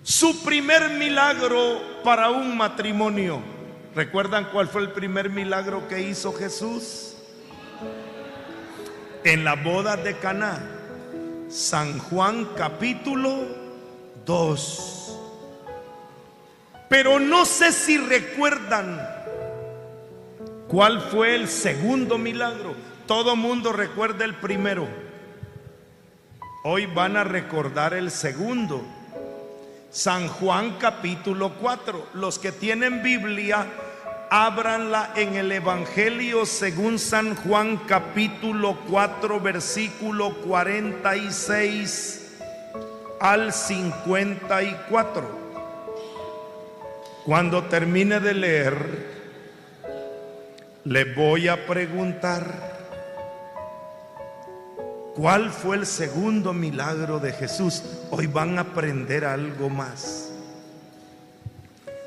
Su primer milagro para un matrimonio. ¿Recuerdan cuál fue el primer milagro que hizo Jesús? En la boda de Caná. San Juan capítulo 2. Pero no sé si recuerdan cuál fue el segundo milagro. Todo mundo recuerda el primero. Hoy van a recordar el segundo. San Juan capítulo 4. Los que tienen Biblia, ábranla en el Evangelio según San Juan capítulo 4, versículo 46 al 54. Cuando termine de leer, le voy a preguntar ¿cuál fue el segundo milagro de Jesús? Hoy van a aprender algo más.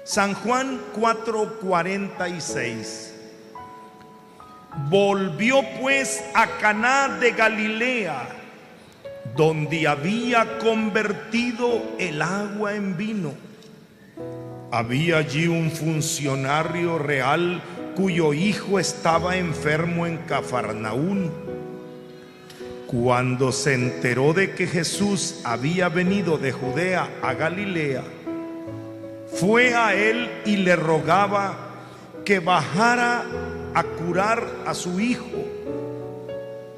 San Juan 4:46. Volvió pues a Caná de Galilea, donde había convertido el agua en vino. Había allí un funcionario real cuyo hijo estaba enfermo en Cafarnaún. Cuando se enteró de que Jesús había venido de Judea a Galilea, fue a él y le rogaba que bajara a curar a su hijo,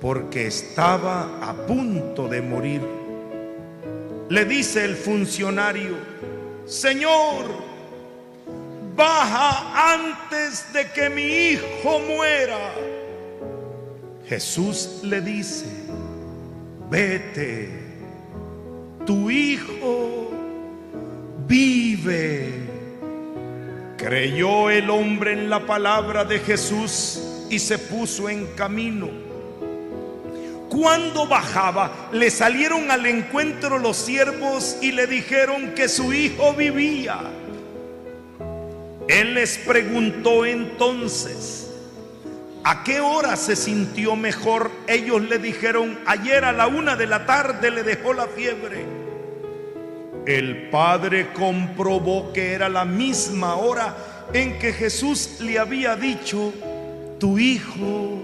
porque estaba a punto de morir. Le dice el funcionario: Señor, baja antes de que mi hijo muera. Jesús le dice: vete, tu hijo vive. Creyó el hombre en la palabra de Jesús y se puso en camino. Cuando bajaba, le salieron al encuentro los siervos y le dijeron que su hijo vivía. Él les preguntó entonces: ¿a qué hora se sintió mejor? Ellos le dijeron: ayer a la 1 de la tarde le dejó la fiebre. El padre comprobó que era la misma hora en que Jesús le había dicho: tu hijo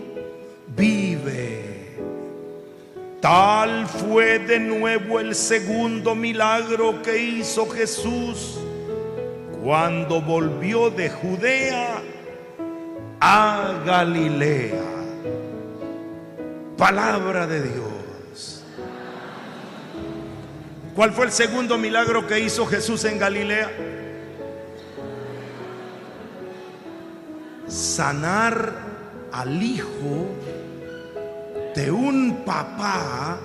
vive. Tal fue de nuevo el segundo milagro que hizo Jesús cuando volvió de Judea a Galilea. Palabra de Dios. ¿Cuál fue el segundo milagro que hizo Jesús en Galilea? Sanar al hijo de un papá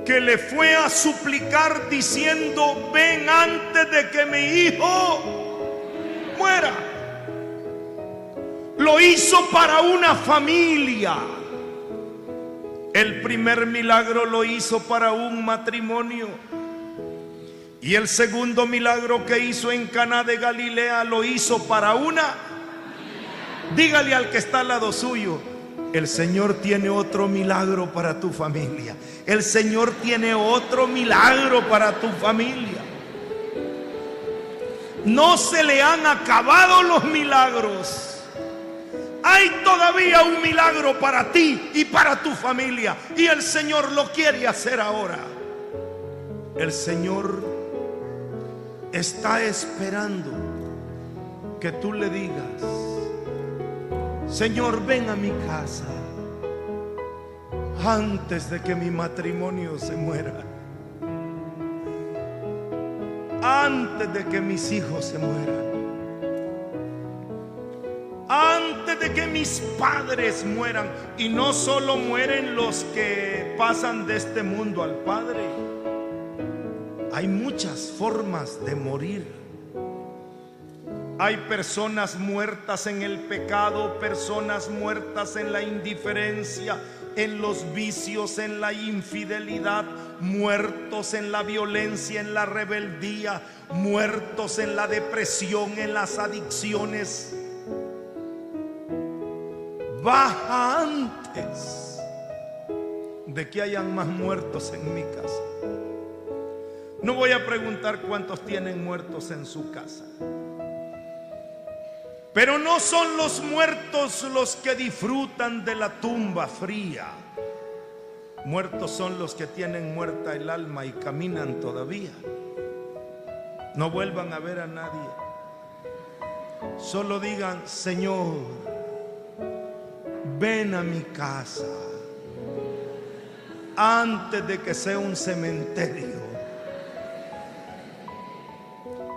que le fue a suplicar diciendo: ven antes de que mi hijo muera. Lo hizo para una familia. El primer milagro lo hizo para un matrimonio. Y el segundo milagro que hizo en Caná de Galilea lo hizo para una. Dígale al que está al lado suyo: el Señor tiene otro milagro para tu familia. El Señor tiene otro milagro para tu familia. No se le han acabado los milagros. Hay todavía un milagro para ti y para tu familia, y el Señor lo quiere hacer ahora. El Señor está esperando que tú le digas: Señor, ven a mi casa antes de que mi matrimonio se muera, antes de que mis hijos se mueran, antes de que mis padres mueran. Y no solo mueren los que pasan de este mundo al Padre. Hay muchas formas de morir. Hay personas muertas en el pecado, personas muertas en la indiferencia, en los vicios, en la infidelidad, muertos en la violencia, en la rebeldía, muertos en la depresión, en las adicciones. Baja antes de que hayan más muertos en mi casa. No voy a preguntar cuántos tienen muertos en su casa, pero no son los muertos los que disfrutan de la tumba fría. Muertos son los que tienen muerta el alma y caminan todavía. No vuelvan a ver a nadie. Solo digan: Señor, ven a mi casa antes de que sea un cementerio.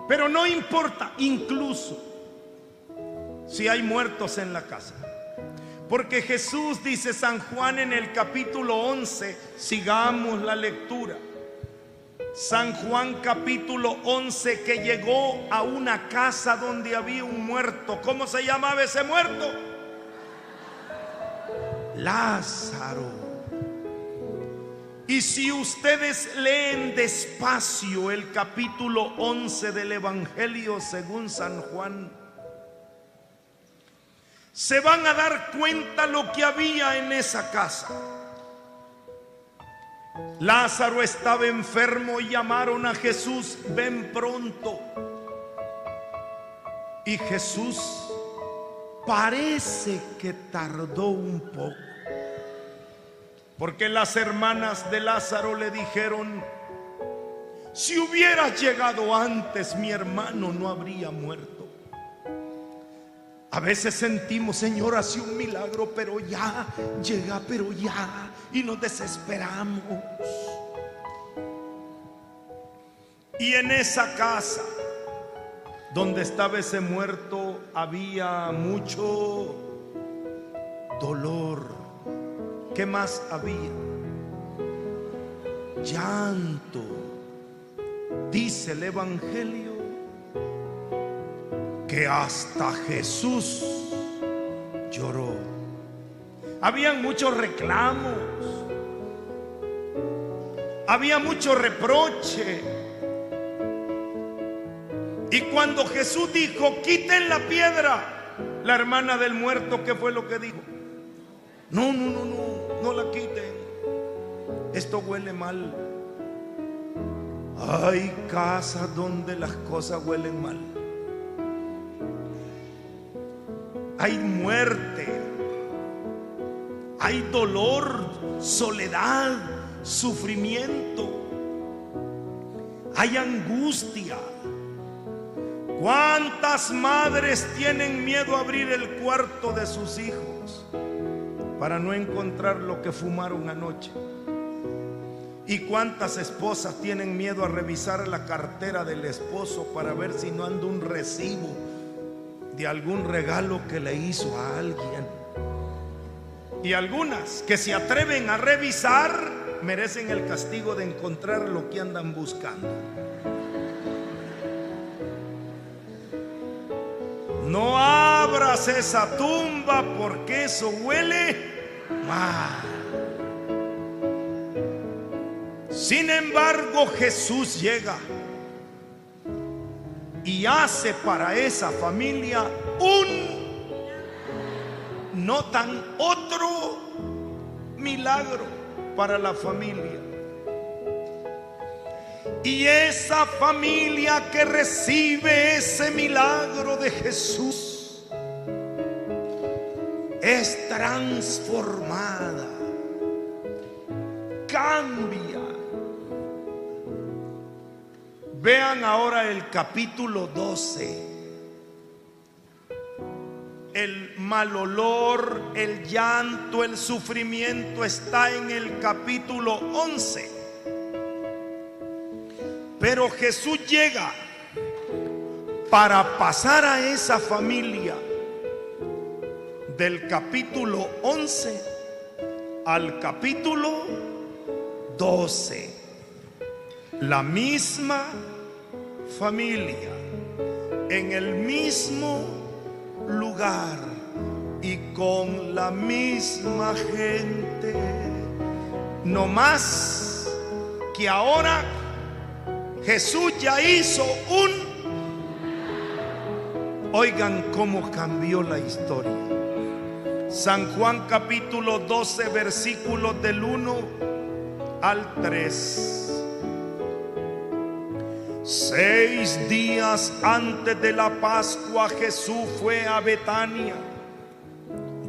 Pero no importa, incluso si hay muertos en la casa, porque Jesús, dice San Juan en el capítulo 11, sigamos la lectura. San Juan capítulo 11, que llegó a una casa donde había un muerto. ¿Cómo se llamaba ese muerto? Lázaro. Y si ustedes leen despacio el capítulo 11 del Evangelio según San Juan, se van a dar cuenta lo que había en esa casa. Lázaro estaba enfermo y llamaron a Jesús: ven pronto. Y Jesús parece que tardó un poco, porque las hermanas de Lázaro le dijeron: si hubieras llegado antes, mi hermano no habría muerto. A veces sentimos: Señor, hace un milagro, pero ya, llega, pero ya, y nos desesperamos. Y en esa casa donde estaba ese muerto había mucho dolor. ¿Qué más había? Llanto. Dice el Evangelio que hasta Jesús lloró. Habían muchos reclamos, había mucho reproche. Y cuando Jesús dijo: quiten la piedra, la hermana del muerto, ¿qué fue lo que dijo? No, no la quiten, esto huele mal. Hay casas donde las cosas huelen mal. Hay muerte, hay dolor, soledad, sufrimiento, hay angustia. ¿Cuántas madres tienen miedo a abrir el cuarto de sus hijos para no encontrar lo que fumaron anoche? ¿Y cuántas esposas tienen miedo a revisar la cartera del esposo para ver si no anda un recibo de algún regalo que le hizo a alguien? Y algunas que se atreven a revisar merecen el castigo de encontrar lo que andan buscando. No abras esa tumba porque eso huele mal. Sin embargo, Jesús llega y hace para esa familia otro milagro para la familia. Y esa familia que recibe ese milagro de Jesús es transformada, cambia. Vean ahora el capítulo 12. El mal olor, el llanto, el sufrimiento está en el capítulo 11. Pero Jesús llega para pasar a esa familia del capítulo 11 al capítulo 12. La misma familia, en el mismo lugar y con la misma gente. No más que ahora Jesús ya hizo Oigan cómo cambió la historia. San Juan capítulo 12 versículos del 1 al 3. 6 días antes de la Pascua, Jesús fue a Betania,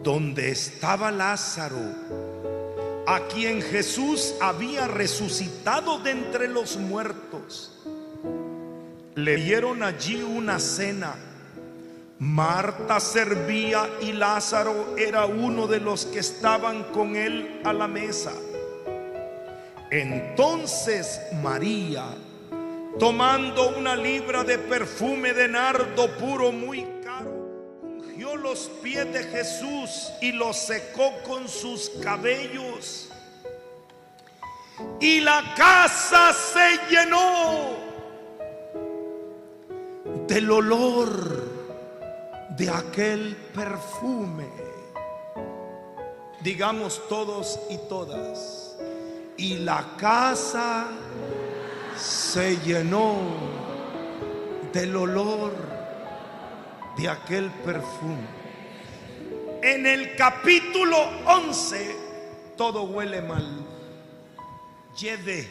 donde estaba Lázaro, a quien Jesús había resucitado de entre los muertos. Le dieron allí una cena. Marta servía y Lázaro era uno de los que estaban con él a la mesa. Entonces María, tomando una libra de perfume de nardo puro muy caro, ungió los pies de Jesús y los secó con sus cabellos. Y la casa se llenó del olor de aquel perfume. Digamos todos y todas: y la casa se llenó del olor de aquel perfume. En el capítulo 11 todo huele mal. Lleve.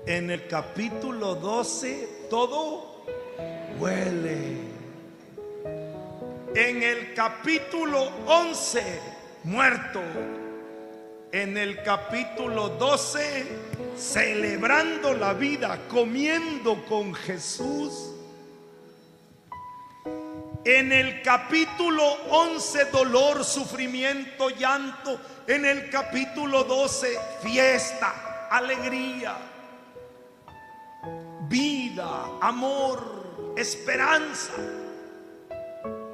En el capítulo 12 todo huele. En el capítulo 11 muerto. En el capítulo 12 celebrando la vida, comiendo con Jesús. En el capítulo 11 dolor, sufrimiento, llanto. En el capítulo 12 fiesta, alegría, vida, amor, esperanza.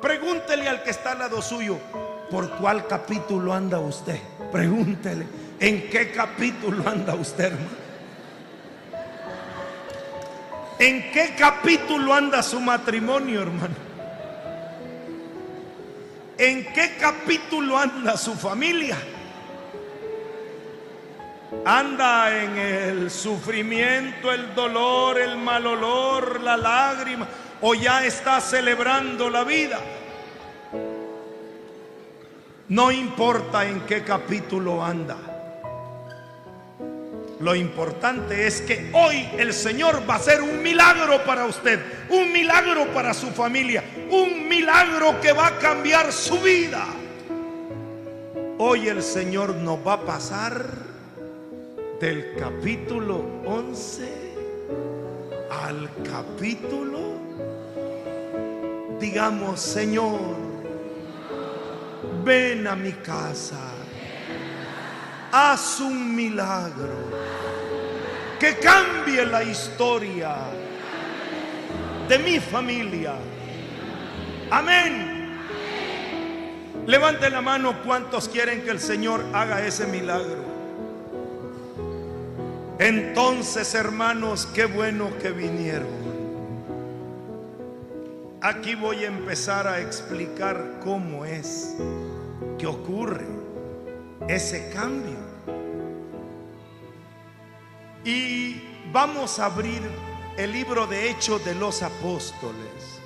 Pregúntele al que está al lado suyo: ¿por cuál capítulo anda usted? Pregúntele: ¿en qué capítulo anda usted, hermano? ¿En qué capítulo anda su matrimonio, hermano? ¿En qué capítulo anda su familia? ¿Anda en el sufrimiento, el dolor, el mal olor, la lágrima? ¿O ya está celebrando la vida? No importa en qué capítulo anda. Lo importante es que hoy el Señor va a hacer un milagro para usted, un milagro para su familia, un milagro que va a cambiar su vida. Hoy el Señor nos va a pasar del capítulo 11 al capítulo. Digamos: Señor, ven a mi casa, haz un milagro que cambie la historia de mi familia. Amén. Levanten la mano cuántos quieren que el Señor haga ese milagro. Entonces, hermanos, qué bueno que vinieron. Aquí voy a empezar a explicar cómo es que ocurre ese cambio. Y vamos a abrir el libro de Hechos de los Apóstoles.